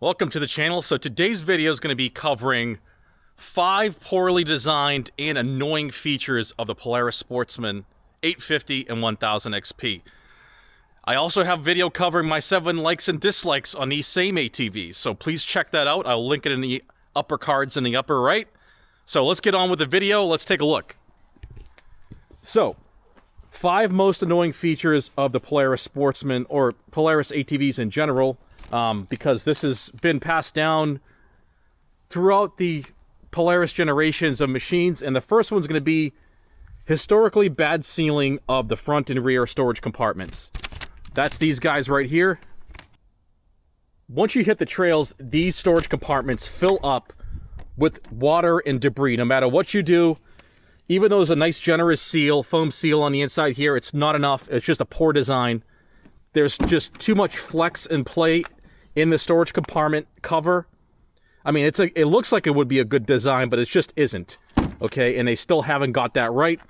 Welcome to the channel. So today's video is going to be covering 5 poorly designed and annoying features of the Polaris Sportsman 850 and 1000 XP. I also have video covering my 7 likes and dislikes on these same ATVs, so please check that out. I'll link it in the upper cards in the upper right. So let's get on with the video. Let's take a look. So, 5 most annoying features of the Polaris Sportsman, or Polaris ATVs in general, because this has been passed down throughout the Polaris generations of machines. And the first one's going to be historically bad sealing of the front and rear storage compartments. That's these guys right here. Once you hit the trails, these storage compartments fill up with water and debris. No matter what you do, even though there's a nice generous seal, foam seal on the inside here, it's not enough. It's just a poor design. There's just too much flex and play in the storage compartment cover. I mean, it looks like it would be a good design, but it just isn't. Okay, and they still haven't got that right.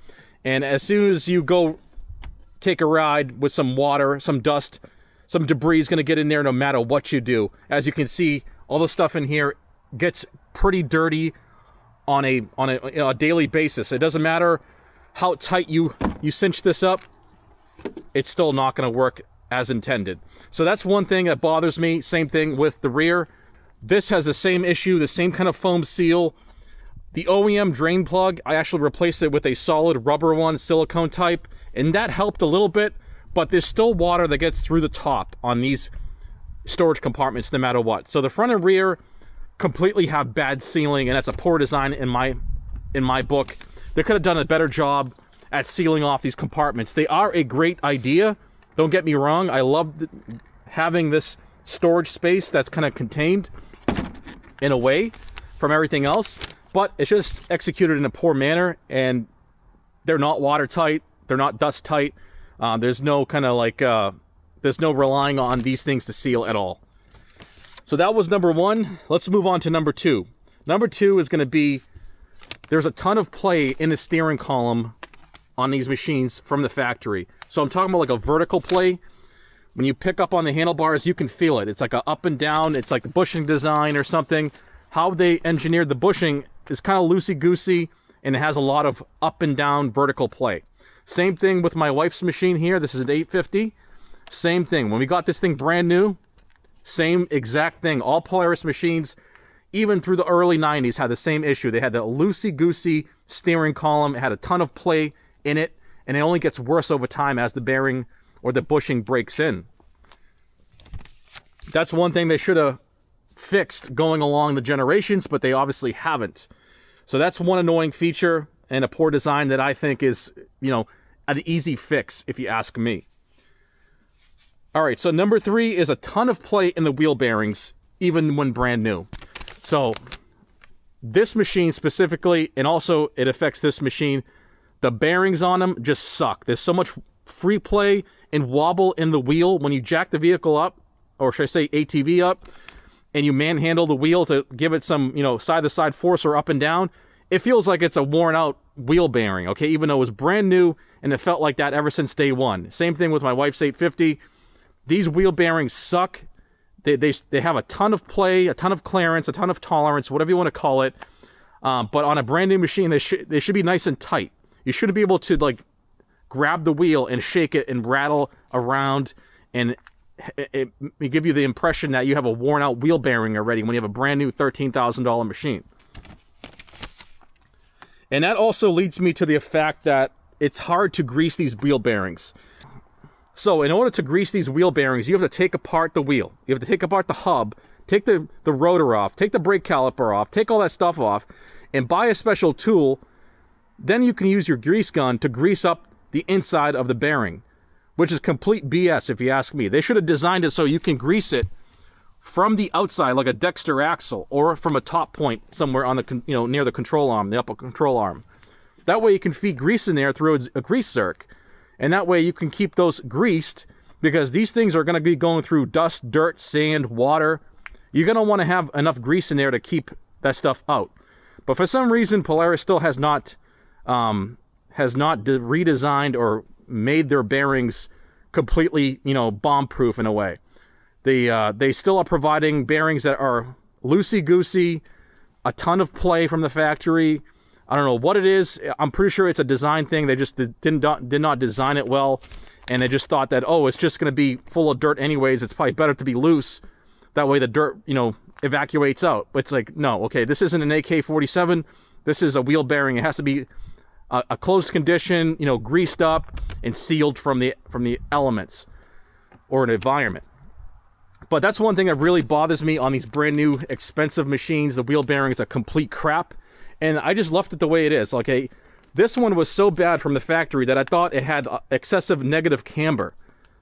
And as soon as you go take a ride with some water, some dust, some debris is going to get in there no matter what you do. As you can see, all the stuff in here gets pretty dirty on a daily basis. It doesn't matter how tight you cinch this up, it's still not going to work as intended. So that's one thing that bothers me. Same thing with the rear. This has the same issue, the same kind of foam seal. The OEM drain plug, I actually replaced it with a solid rubber one, silicone type, and that helped a little bit, but there's still water that gets through the top on these storage compartments no matter what. So the front and rear completely have bad sealing, and that's a poor design in my book. They could have done a better job at sealing off these compartments. They are a great idea, don't get me wrong. I love having this storage space that's kind of contained in a way from everything else, but it's just executed in a poor manner, and they're not watertight, they're not dust tight. There's no kind of like there's no relying on these things to seal at all. So that was number 1. Let's move on to number 2. Number 2 is going to be, there's a ton of play in the steering column on these machines from the factory. So I'm talking about like a vertical play. When you pick up on the handlebars, you can feel it. It's like a up and down. It's like the bushing design or something. How they engineered the bushing is kind of loosey-goosey, and it has a lot of up and down vertical play. Same thing with my wife's machine here. This is an 850. Same thing. When we got this thing brand new, same exact thing. All Polaris machines, even through the early 90s, had the same issue. They had that loosey-goosey steering column. It had a ton of play in it, and it only gets worse over time as the bearing or the bushing breaks in. That's one thing they should have fixed going along the generations, but they obviously haven't. So that's one annoying feature and a poor design that I think is, you know, an easy fix if you ask me. All right, so number 3 is a ton of play in the wheel bearings, even when brand new. So this machine specifically, and also it affects this machine, the bearings on them just suck. There's so much free play and wobble in the wheel when you jack the vehicle up, or should I say ATV up, and you manhandle the wheel to give it some, you know, side-to-side force or up and down. It feels like it's a worn-out wheel bearing, okay, even though it was brand new, and it felt like that ever since day one. Same thing with my wife's 850. These wheel bearings suck. They have a ton of play, a ton of clearance, a ton of tolerance, whatever you want to call it. But on a brand new machine, they should be nice and tight. You shouldn't be able to like grab the wheel and shake it and rattle around, and it give you the impression that you have a worn out wheel bearing already when you have a brand new $13,000 machine. And that also leads me to the fact that it's hard to grease these wheel bearings. So in order to grease these wheel bearings, you have to take apart the wheel. You have to take apart the hub, take the rotor off, take the brake caliper off, take all that stuff off, and buy a special tool. Then you can use your grease gun to grease up the inside of the bearing, which is complete BS if you ask me. They should have designed it so you can grease it from the outside like a Dexter axle, or from a top point somewhere on the, you know, near the control arm, the upper control arm. That way you can feed grease in there through a grease zerk. And that way you can keep those greased, because these things are going to be going through dust, dirt, sand, water. You're going to want to have enough grease in there to keep that stuff out. But for some reason, Polaris still has not redesigned or made their bearings completely, you know, bomb-proof in a way. They still are providing bearings that are loosey-goosey, a ton of play from the factory. I don't know what it is. I'm pretty sure it's a design thing. They just did not design it well, and they just thought that, oh, it's just going to be full of dirt anyways. It's probably better to be loose. That way the dirt, you know, evacuates out. But it's like, no, okay, this isn't an AK-47. This is a wheel bearing. It has to be a closed condition, you know, greased up and sealed from the elements or an environment. But that's one thing that really bothers me on these brand new expensive machines. The wheel bearing is a complete crap, and I just left it the way it is. Okay, this one was so bad from the factory that I thought it had excessive negative camber.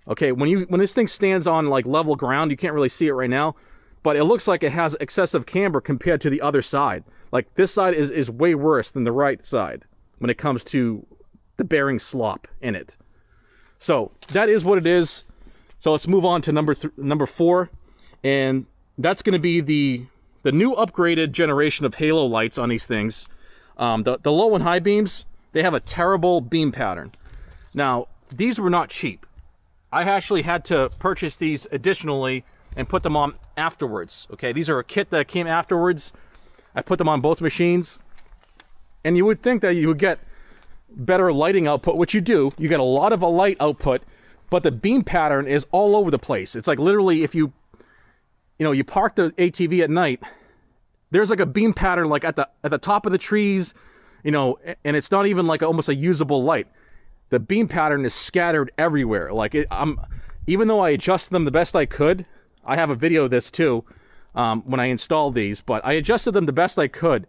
Okay, when this thing stands on like level ground, you can't really see it right now, but it looks like it has excessive camber compared to the other side. Like this side is way worse than the right side when it comes to the bearing slop in it. So that is what it is. So let's move on to number 4, and that's going to be the new upgraded generation of halo lights on these things. The low and high beams, they have a terrible beam pattern. Now, these were not cheap. I actually had to purchase these additionally and put them on afterwards. Okay, these are a kit that came afterwards. I put them on both machines, and you would think that you would get better lighting output, which you do. You get a lot of a light output, but the beam pattern is all over the place. It's like literally if you park the ATV at night, there's like a beam pattern like at the top of the trees, you know, and it's not even like almost a usable light. The beam pattern is scattered everywhere. Like even though I adjusted them the best I could, I have a video of this too when I installed these, but I adjusted them the best I could,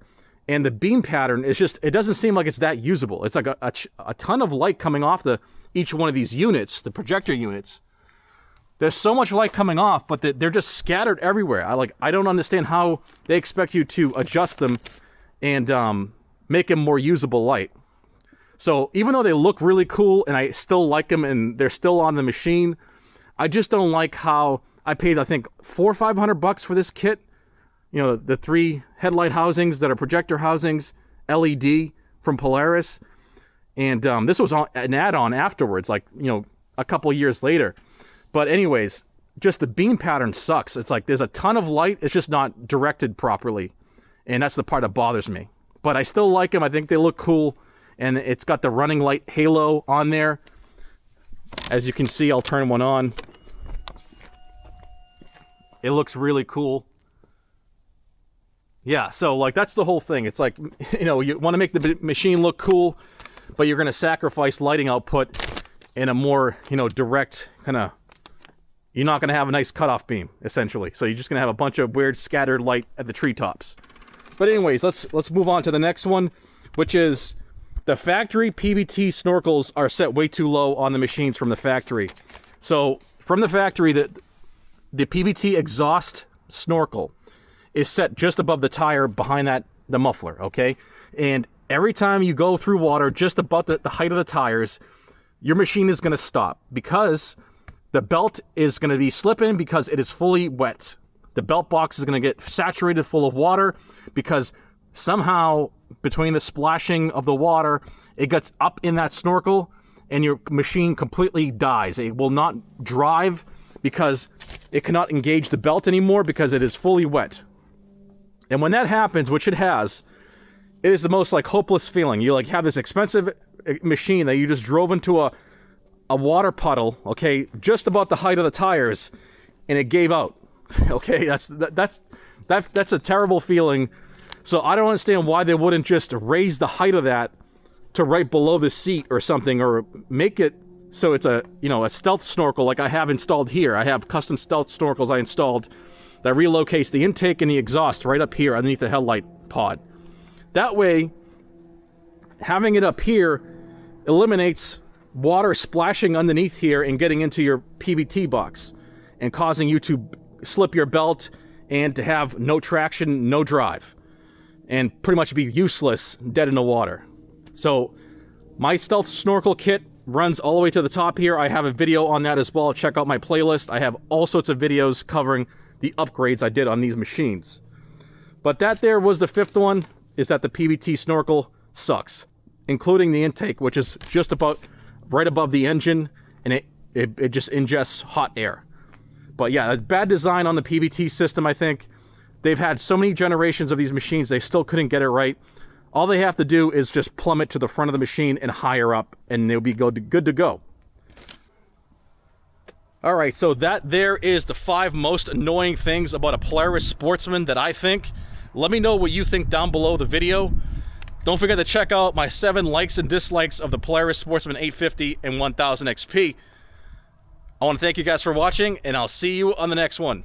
and the beam pattern is just, it doesn't seem like it's that usable. It's like a ton of light coming off each one of these units, the projector units. There's so much light coming off, but they're just scattered everywhere. I don't understand how they expect you to adjust them and make them more usable light. So even though they look really cool and I still like them and they're still on the machine, I just don't like how I paid, I think, $400 or $500 for this kit. You know, the 3 headlight housings that are projector housings, LED from Polaris. And this was an add-on afterwards, like, you know, a couple years later. But anyways, just the beam pattern sucks. It's like there's a ton of light. It's just not directed properly. And that's the part that bothers me. But I still like them. I think they look cool. And it's got the running light halo on there. As you can see, I'll turn one on. It looks really cool. Yeah, so like that's the whole thing. It's like, you know, you want to make the machine look cool, but you're going to sacrifice lighting output in a more, you know, direct kind of, you're not going to have a nice cutoff beam, essentially. So you're just going to have a bunch of weird scattered light at the treetops. But anyways, let's move on to the next one, which is the factory PVT snorkels are set way too low on the machines from the factory. So from the factory, the PVT exhaust snorkel is set just above the tire behind the muffler, okay? And every time you go through water just about the height of the tires, your machine is going to stop because the belt is going to be slipping because it is fully wet. The belt box is going to get saturated full of water because somehow between the splashing of the water, it gets up in that snorkel and your machine completely dies. It will not drive because it cannot engage the belt anymore because it is fully wet. And when that happens, which it has, it is the most like hopeless feeling. You like have this expensive machine that you just drove into a water puddle, okay, just about the height of the tires, and it gave out. Okay, that's a terrible feeling. So I don't understand why they wouldn't just raise the height of that to right below the seat or something, or make it so it's a, you know, a stealth snorkel like I have installed here. I have custom stealth snorkels I installed that relocates the intake and the exhaust right up here underneath the headlight pod. That way, having it up here eliminates water splashing underneath here and getting into your PVT box and causing you to slip your belt and to have no traction, no drive, and pretty much be useless dead in the water. So my stealth snorkel kit runs all the way to the top here. I have a video on that as well. Check out my playlist. I have all sorts of videos covering the upgrades I did on these machines. But that there was the 5th one, is that the PVT snorkel sucks, including the intake, which is just about right above the engine, and it just ingests hot air. But yeah, bad design on the PVT system, I think. They've had so many generations of these machines, they still couldn't get it right. All they have to do is just plummet to the front of the machine and higher up, and they'll be good to go. All right, so that there is the 5 most annoying things about a Polaris Sportsman that I think. Let me know what you think down below the video. Don't forget to check out my 7 likes and dislikes of the Polaris Sportsman 850 and 1000 XP. I want to thank you guys for watching, and I'll see you on the next one.